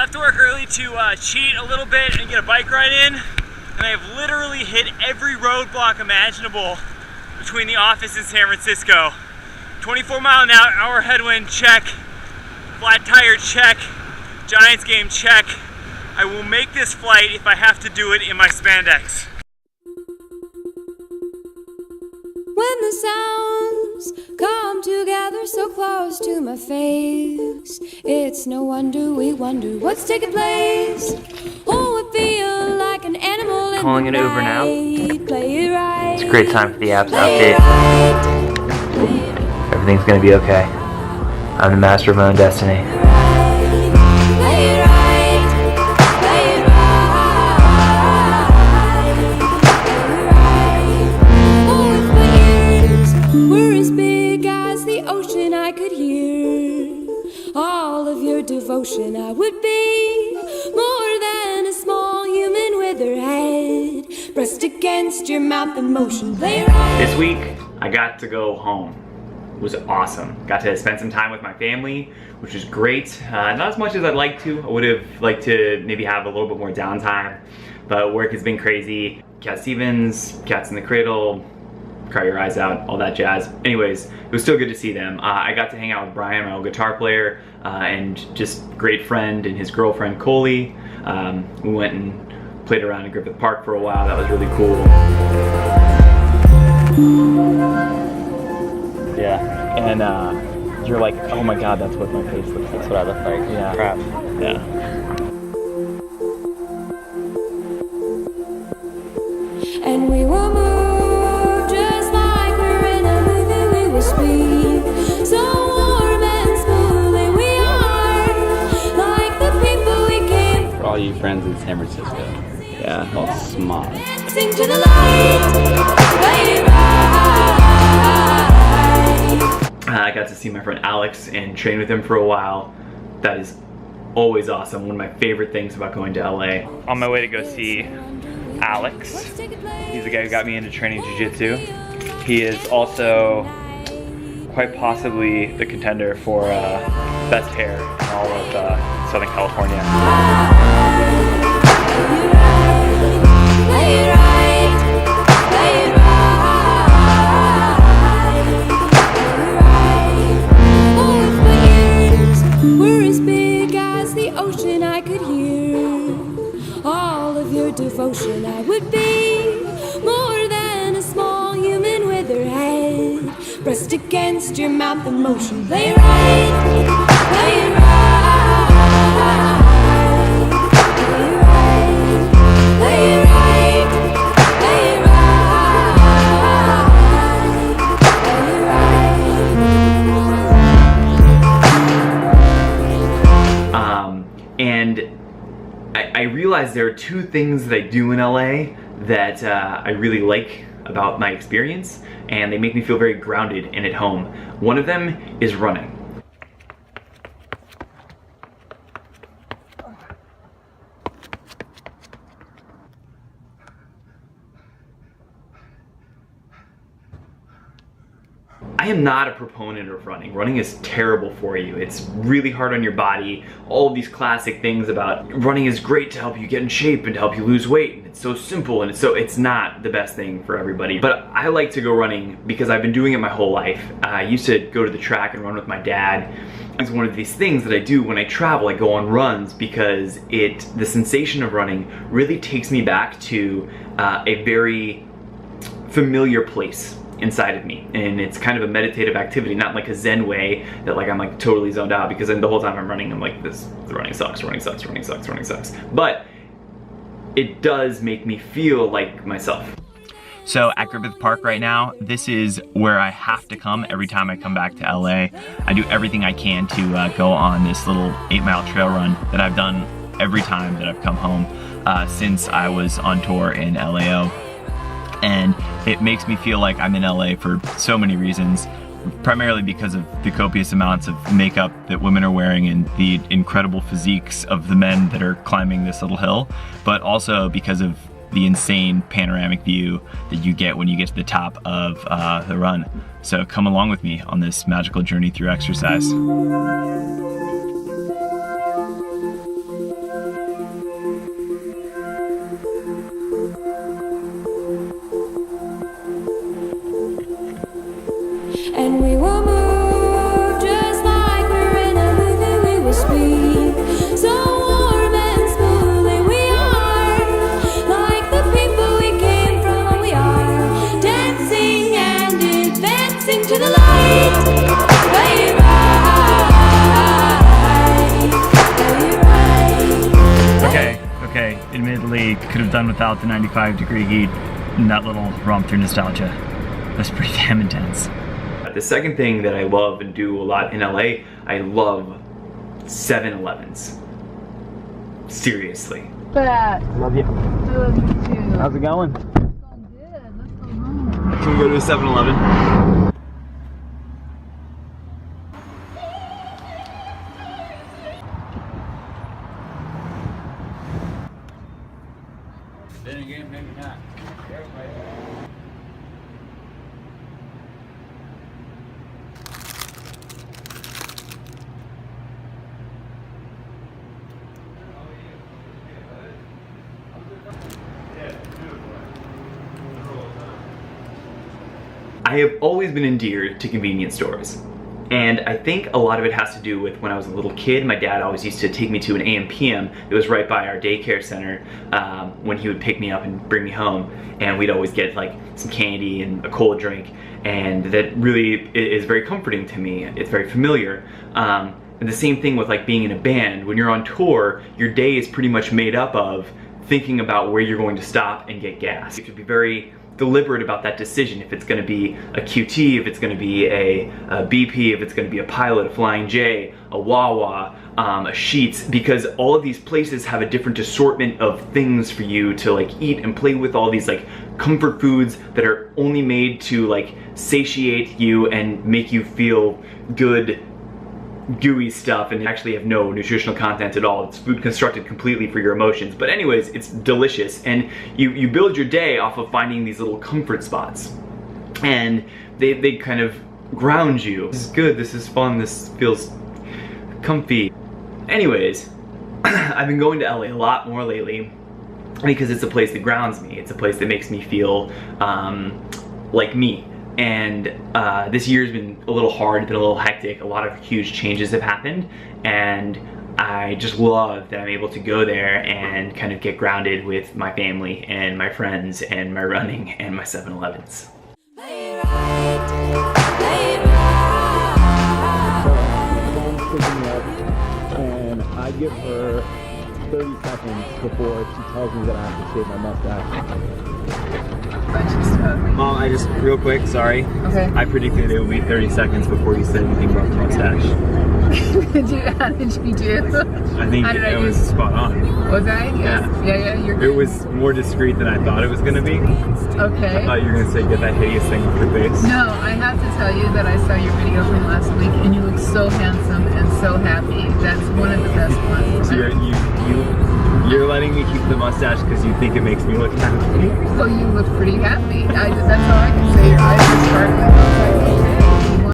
left work early to cheat a little bit and get a bike ride in, and I have literally hit every roadblock imaginable between the office and San Francisco. 24-mile-an-hour headwind, check. Flat tire, check. Giants game, check. I will make this flight if I have to do it in my spandex. When the sounds come together so close to my face, it's no wonder we wonder what's taking place. Oh, I feel like an animal in Calling the an Uber now. night. Play it right. It's a great time for the apps to Play it update. right. Everything's gonna be okay. I'm the master of my own destiny. Play it right. Play it right. Oh, if my ears were as big as the ocean, I could hear all of your devotion. I would be more than a small human with her head pressed against your mouth in motion. Play it right. This week, I got to go home. It was awesome. Got to spend some time with my family, which was great. Not as much as I'd like to. I would have liked to maybe have a little bit more downtime, but work has been crazy. Cat Stevens, Cats in the Cradle, Cry Your Eyes Out, all that jazz. Anyways, it was still good to see them. I got to hang out with Brian, my old guitar player, and just great friend and his girlfriend, Coley. We went and played around in Griffith Park for a while. That was really cool. Yeah, and you're like, oh my god, that's what my face looks like. That's what I look like. Yeah. Crap. Yeah. And we will move just like we're in a movie. We will speak so warm and smoothly. We are like the people we came For all you friends in San Francisco. Yeah. All smart. dancing to the light. Play it right. I got to see my friend Alex and train with him for a while. That is always awesome. One of my favorite things about going to LA. On my way to go see Alex. He's the guy who got me into training jiu-jitsu. He is also quite possibly the contender for best hair in all of Southern California. Play it right. Play it right. Oh, if my ears were as big as the ocean, I could hear all of your devotion. I would be more than a small human with her head pressed against your mouth in motion. Play it right. Play it right. Play it right. Play it right. Play it right. And I realized there are two things that I do in LA that I really like about my experience, and they make me feel very grounded and at home. One of them is running. I am not a proponent of running. Running is terrible for you. It's really hard on your body. All of these classic things about running is great to help you get in shape and to help you lose weight. And it's so simple, and it's not the best thing for everybody. But I like to go running because I've been doing it my whole life. I used to go to the track and run with my dad. It's one of these things that I do when I travel. I go on runs because the sensation of running really takes me back to a very familiar place inside of me, and it's kind of a meditative activity, not like a Zen way that like I'm like totally zoned out, because then the whole time I'm running I'm like, this running sucks, running sucks, running sucks, running sucks. But it does make me feel like myself. So at Griffith Park right now, this is where I have to come every time I come back to LA. I do everything I can to go on this little 8-mile trail run that I've done every time that I've come home since I was on tour in LAO. And it makes me feel like I'm in LA for so many reasons, primarily because of the copious amounts of makeup that women are wearing and the incredible physiques of the men that are climbing this little hill, but also because of the insane panoramic view that you get when you get to the top of the run. So come along with me on this magical journey through exercise. could have done without the 95-degree heat and that little romp through nostalgia. That's pretty damn intense. The second thing that I love and do a lot in LA, I love 7-Elevens. Seriously. Love you. Love you too. How's it going? It's going good. Let's go home. Can we go to a 7-Eleven? Then again, maybe not. I have always been endeared to convenience stores. And I think a lot of it has to do with when I was a little kid, my dad always used to take me to an AM/PM that was right by our daycare center when he would pick me up and bring me home. And we'd always get like some candy and a cold drink. And that really is very comforting to me. It's very familiar. And the same thing with like being in a band. When you're on tour, your day is pretty much made up of thinking about where you're going to stop and get gas. You should be very deliberate about that decision. If it's going to be a QT, if it's going to be a BP, if it's going to be a Pilot, a Flying J, a Wawa, a Sheetz, because all of these places have a different assortment of things for you to like eat and play with, all these like comfort foods that are only made to like satiate you and make you feel good, gooey stuff, and actually have no nutritional content at all. It's food constructed completely for your emotions. But anyways, it's delicious, and you build your day off of finding these little comfort spots, and they kind of ground you. This is good, this is fun, this feels comfy. Anyways, I've been going to LA a lot more lately because it's a place that grounds me. It's a place that makes me feel like me. And this year's been a little hard, been a little hectic. A lot of huge changes have happened, and I just love that I'm able to go there and kind of get grounded with my family and my friends and my running and my 7-Elevens. Play it right, play it right. And I give her 30 seconds before she tells me that I have to shave my mustache. Mom, I just, real quick, sorry. Okay. I predicted it would be 30 seconds before you said anything about the mustache. How did you do? I think How did I it do? was spot on. Was I? Yes. Yeah, you're It good. was more discreet than I thought it was going to be. I Okay. thought you were going to say, get that hideous thing off your face. No, I have to tell you that I saw your video from last week, and you look so handsome and so happy. That's one of the best ones. So you're letting me keep the mustache because you think it makes me look happy. Well, you look pretty happy. That's all I can say. Your eyes are sparkling.